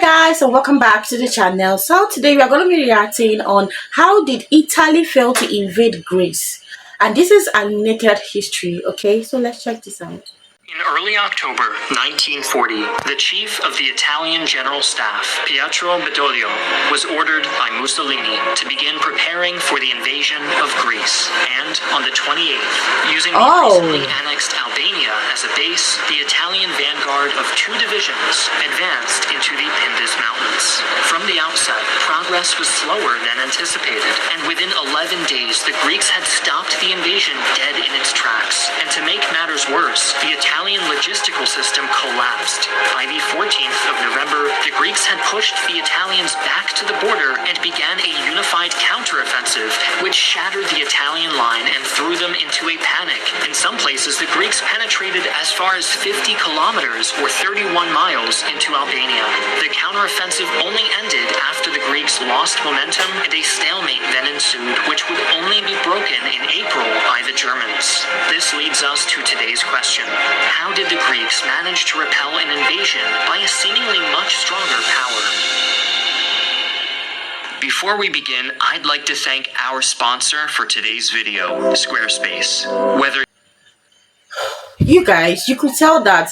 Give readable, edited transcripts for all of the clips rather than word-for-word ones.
Guys, and welcome back to the channel. So today we are going to be reacting on how did Italy fail to invade Greece, and this is a naked history. Okay, so let's check this out. In early October 1940, the chief of the Italian General Staff, Pietro Badoglio, was ordered by Mussolini to begin preparing for the invasion of Greece. And on the 28th, using the recently annexed Albania as a base, the Italian vanguard of 2 divisions advanced into the Pindus Mountains. From the outset, progress was slower than anticipated, and within 11 days, the Greeks had stopped the invasion dead in its tracks. And to make matters worse, the Italian logistical system collapsed. By the 14th of November, the Greeks had pushed the Italians back to the border and began a unified counteroffensive, which shattered the Italian line and threw them into a panic. In some places, the Greeks penetrated as far as 50 kilometers or 31 miles into Albania. The counteroffensive only ended after the Greeks lost momentum, and a stalemate then ensued, which would only be broken in April by the Germans. This leads us to today's question. How did the Greeks manage to repel an invasion by a seemingly much stronger power? Before we begin, I'd like to thank our sponsor for today's video, Squarespace. Whether You guys, you could tell that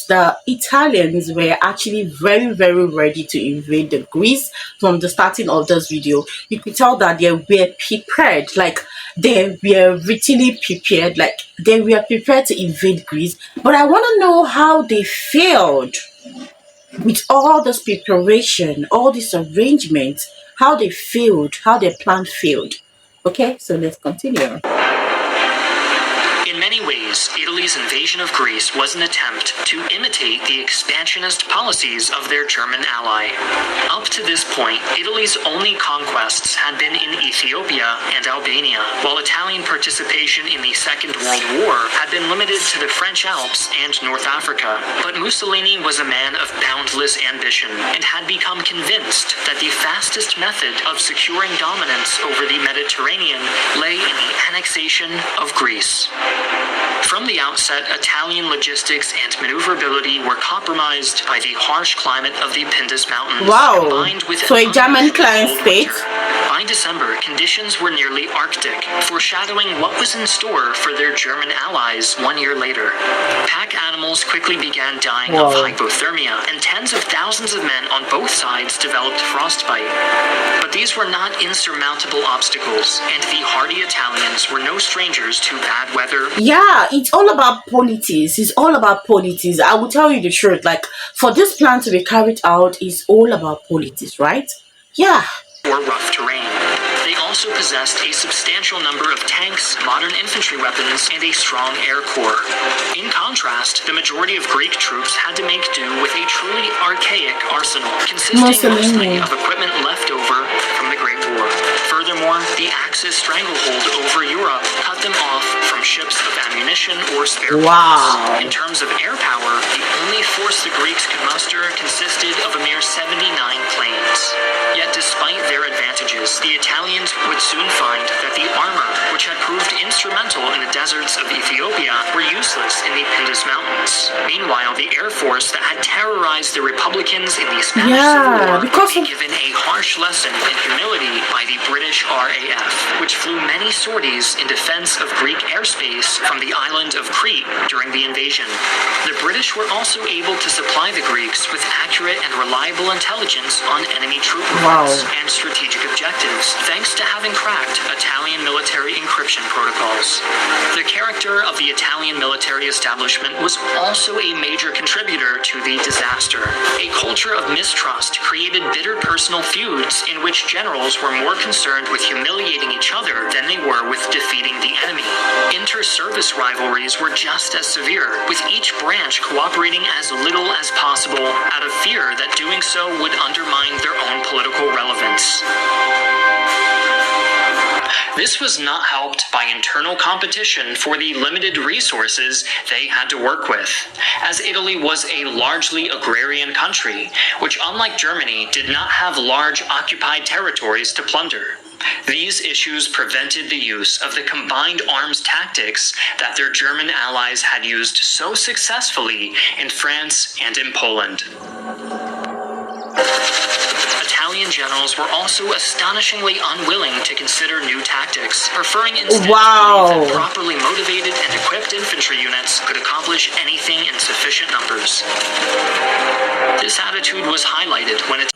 the Italians were actually very ready to invade the Greece from the starting of this video. You could tell that they were prepared, like they were really prepared, like they were prepared to invade Greece. But I want to know how they failed with all this preparation, all this arrangement, how they failed, how their plan failed. Okay, so let's continue. in many ways, Italy's invasion of Greece was an attempt to imitate the expansionist policies of their German ally. Up to this point, Italy's only conquests had been in Ethiopia and Albania, while Italian participation in the Second World War had been limited to the French Alps and North Africa. But Mussolini was a man of boundless ambition and had become convinced that the fastest method of securing dominance over the Mediterranean lay in the annexation of Greece. From the outset, Italian logistics and maneuverability were compromised by the harsh climate of the Pindus Mountains. Wow, Combined with so a German client state. By December, conditions were nearly Arctic, foreshadowing what was in store for their German allies 1 year later. Pack animals quickly began dying of hypothermia, and tens of thousands of men on both sides developed frostbite. But these were not insurmountable obstacles, and the hardy Italians were no strangers to bad weather. Yeah, it's all about politics. It's all about politics. I will tell you the truth. Like, for this plan to be carried out, it's all about politics, right? Yeah. Or rough terrain. They also possessed a substantial number of tanks, modern infantry weapons, and a strong air corps. In contrast, the majority of Greek troops had to make do with a truly archaic arsenal, consisting mostly of equipment left over from the Great War. Furthermore, the Axis stranglehold over Europe cut them off from ships of ammunition or spare parts. In terms of air power, the only force the Greeks could muster consisted of a mere 79 planes. Yet despite their advantages, the Italians would soon find that the armor, which had proved instrumental in the deserts of Ethiopia, were useless in the Pindus Mountains. Meanwhile, the air force that had terrorized the Republicans in the Spanish Civil War was given a harsh lesson in humility by the British RAF, which flew many sorties in defense of Greek airspace from the island of Crete during the invasion. The British were also able to supply the Greeks with accurate and reliable intelligence on enemy troop movements and strategic objectives, thanks to having cracked Italian military encryption protocols. The character of the Italian military establishment was also a major contributor to the disaster. A culture of mistrust created bitter personal feuds in which generals were more concerned with humiliating each other than they were with defeating the enemy. Inter-service rivalries were just as severe, with each branch cooperating as little as possible out of fear that doing so would undermine their own political relevance. This was not helped by internal competition for the limited resources they had to work with, as Italy was a largely agrarian country, which, unlike Germany, did not have large occupied territories to plunder. These issues prevented the use of the combined arms tactics that their German allies had used so successfully in France and in Poland. Italian generals were also astonishingly unwilling to consider new tactics, preferring instead to believe that properly motivated and equipped infantry units could accomplish anything in sufficient numbers. This attitude was highlighted when it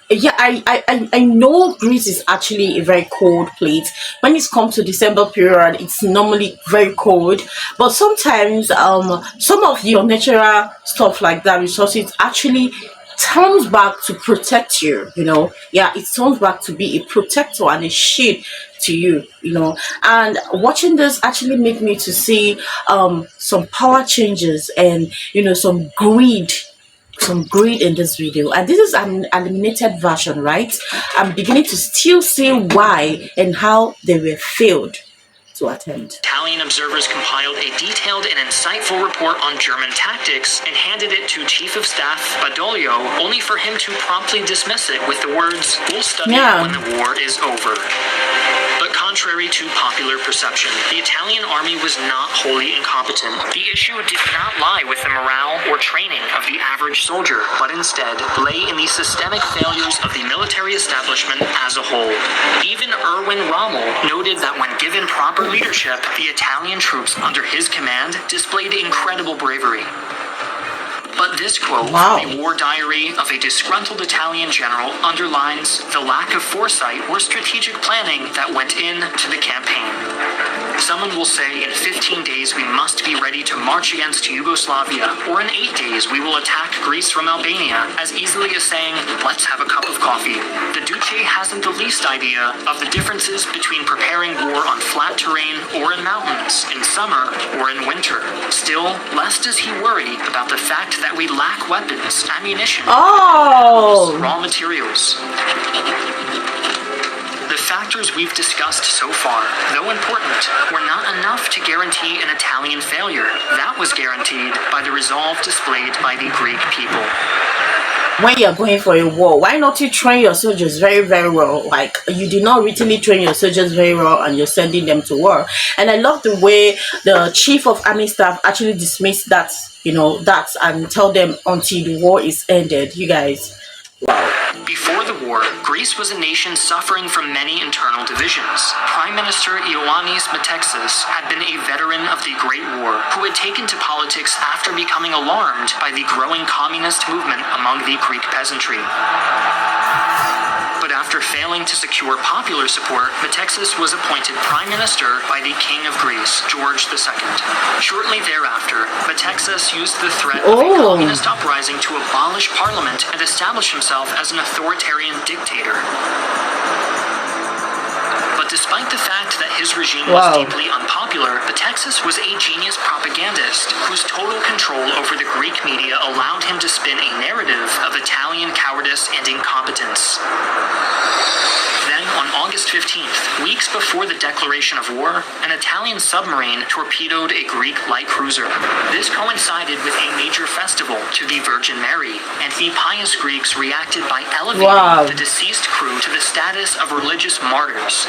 Yeah, I know Greece is actually a very cold place. When it comes to December period, it's normally very cold. But sometimes some of your natural stuff like that resources actually turns back to protect you, you know. Yeah, it turns back to be a protector and a shield to you, you know. And watching this actually made me to see some power changes and some greed in this video, and this is an eliminated version, right? I'm beginning to still see why and how they were failed to attempt. Italian observers compiled a detailed and insightful report on German tactics and handed it to Chief of Staff Badoglio, only for him to promptly dismiss it with the words, "We'll study it when the war is over." But contrary to popular perception, the Italian army was not wholly incompetent. The issue did not lie with the morale or training of the average soldier, but instead lay in the systemic failures of the military establishment as a whole. Even Erwin Rommel noted that when given proper leadership, the Italian troops under his command displayed incredible bravery. But this quote from the war diary of a disgruntled Italian general underlines the lack of foresight or strategic planning that went into the campaign. Someone will say in 15 days we must be ready to march against Yugoslavia, or in 8 days we will attack Greece from Albania, as easily as saying, let's have a cup of coffee. The Duce hasn't the least idea of the differences between preparing war on flat terrain or in mountains, in summer or in winter. Still, less does he worry about the fact that we lack weapons, ammunition, raw materials. The factors we've discussed so far, though important, were not enough to guarantee an Italian failure. That was guaranteed by the resolve displayed by the Greek people. When you're going for a war, why not you train your soldiers very, very well? Like, you did not really train your soldiers very well and you're sending them to war. And I love the way the chief of army staff actually dismissed that, and tell them until the war is ended. You guys, Before the war, Greece was a nation suffering from many internal divisions. Prime Minister Ioannis Metexis had been a veteran of the Great War, who had taken to politics after becoming alarmed by the growing communist movement among the Greek peasantry. But after failing to secure popular support, Metexis was appointed prime minister by the King of Greece, George II. Shortly thereafter, Metexis used the threat of a communist uprising to abolish parliament and establish himself as an authoritarian dictator. But despite the fact that his regime was deeply unpopular, Metexis was a genius propagandist whose total control over the Greek media allowed him to spin a narrative of Italian cowardice and incompetence. Then, on August 15th, weeks before the declaration of war, an Italian submarine torpedoed a Greek light cruiser. This coincided with a major festival to the Virgin Mary, and the pious Greeks reacted by elevating the deceased crew to the status of religious martyrs.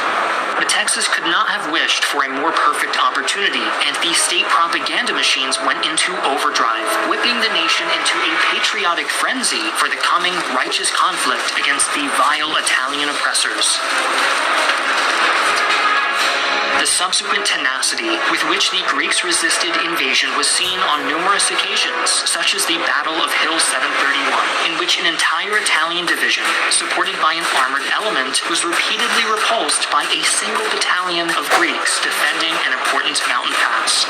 Metexis could not have wished for a more perfect opportunity, and the state propaganda machines went into overdrive, whipping the nation into a patriotic frenzy for the coming righteous conflict against the vile Italian oppressors. The subsequent tenacity with which the Greeks resisted invasion was seen on numerous occasions, such as the Battle of Hill 731, in which an entire Italian division, supported by an armored element, was repeatedly repulsed by a single battalion of Greeks defending an important mountain pass.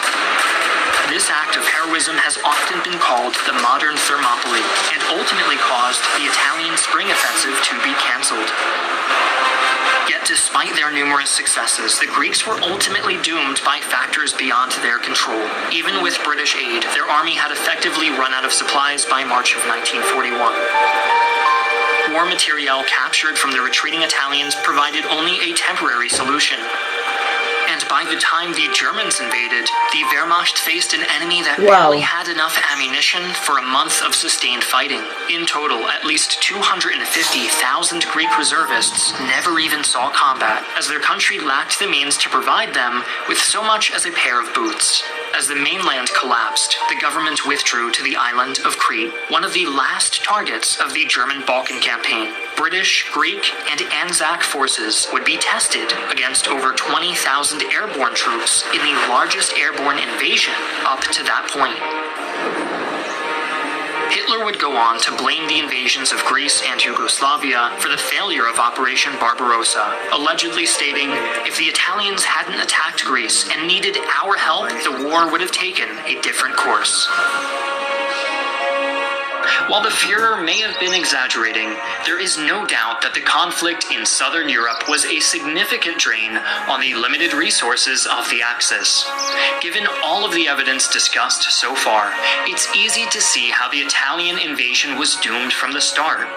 This act of heroism has often been called the modern Thermopylae, and ultimately caused the Italian spring offensive to be cancelled. Yet despite their numerous successes, the Greeks were ultimately doomed by factors beyond their control. Even with British aid, their army had effectively run out of supplies by March of 1941. War materiel captured from the retreating Italians provided only a temporary solution. And by the time the Germans invaded, the Wehrmacht faced an enemy that Wow. barely had enough ammunition for a month of sustained fighting. In total, at least 250,000 Greek reservists never even saw combat, as their country lacked the means to provide them with so much as a pair of boots. As the mainland collapsed, the government withdrew to the island of Crete, one of the last targets of the German Balkan campaign. British, Greek, and Anzac forces would be tested against over 20,000 airborne troops in the largest airborne invasion up to that point. Hitler would go on to blame the invasions of Greece and Yugoslavia for the failure of Operation Barbarossa, allegedly stating, "If the Italians hadn't attacked Greece and needed our help, the war would have taken a different course." While the Führer may have been exaggerating, there is no doubt that the conflict in southern Europe was a significant drain on the limited resources of the Axis. Given all of the evidence discussed so far, it's easy to see how the Italian invasion was doomed from the start.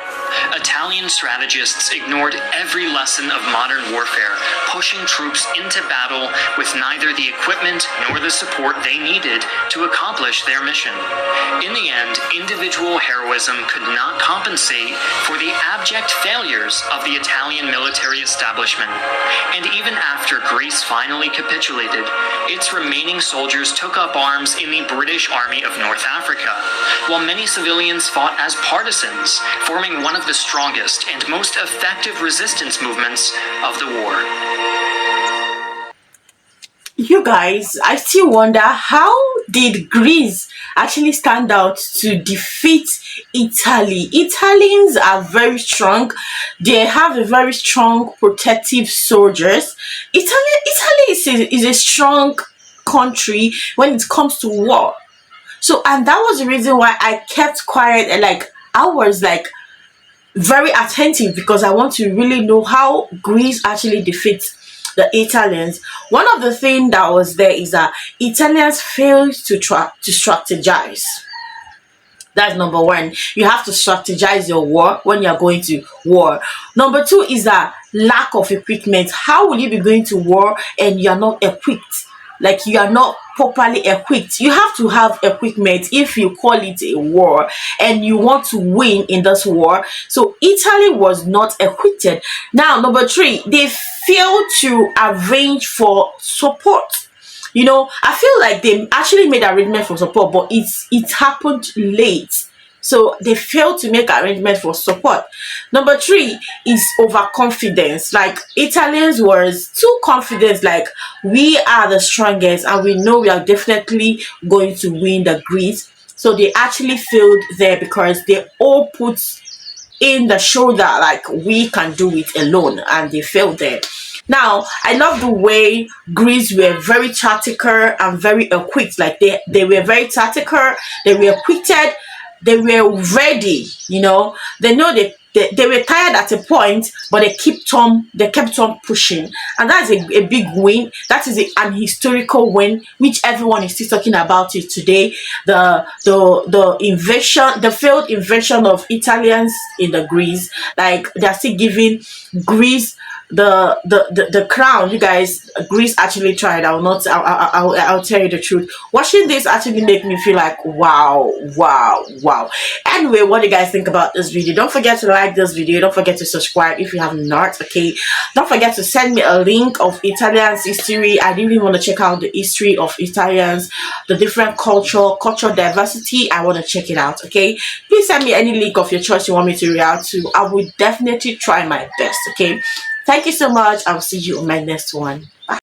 Italian strategists ignored every lesson of modern warfare, pushing troops into battle with neither the equipment nor the support they needed to accomplish their mission. In the end, individual heroism could not compensate for the abject failures of the Italian military establishment. And even after Greece finally capitulated, its remaining soldiers took up arms in the British Army of North Africa, while many civilians fought as partisans, forming one of the strongest and most effective resistance movements of the war. You guys, I still wonder, how did Greece actually stand out to defeat Italy? Italians are very strong. They have a very strong protective soldiers. Italy is a strong country when it comes to war. So, and that was the reason why I kept quiet, and like I was like very attentive, because I want to really know how Greece actually defeats the Italians. One of the things that was there is that Italians failed to strategize. That's number one. You have to strategize your war when you're going to war. Number two is that lack of equipment. How will you be going to war and you're not equipped? Like, you are not properly equipped. You have to have equipment if you call it a war and you want to win in this war. So Italy was not equipped. Now, number three, they failed to arrange for support. You know, I feel like they actually made arrangement for support, but it happened late. So they failed to make arrangements for support. Number three is overconfidence. Like, Italians was too confident, like, we are the strongest and we know we are definitely going to win the Greece. So they actually failed there because they all put in the shoulder like, we can do it alone, and they failed there. Now, I love the way Greece were very tactical and very equipped. Like, they were very tactical, they were equipped, they were ready. You know, they know they were tired at a point, but they kept on pushing, and that's a big win. That is an historical win, which everyone is still talking about it today. The invasion, the failed invasion of Italians in the Greece, like, they're still giving Greece the crown. You guys, Greece actually tried. I'll tell you the truth. Watching this actually make me feel like, wow. Anyway, what do you guys think about this video? Don't forget to like this video. Don't forget to subscribe if you have not. Okay, don't forget to send me a link of Italians history. I really want to check out the history of Italians, the different cultural diversity. I want to check it out. Okay, please send me any link of your choice you want me to react to. I will definitely try my best. Okay, thank you so much. I'll see you on my next one.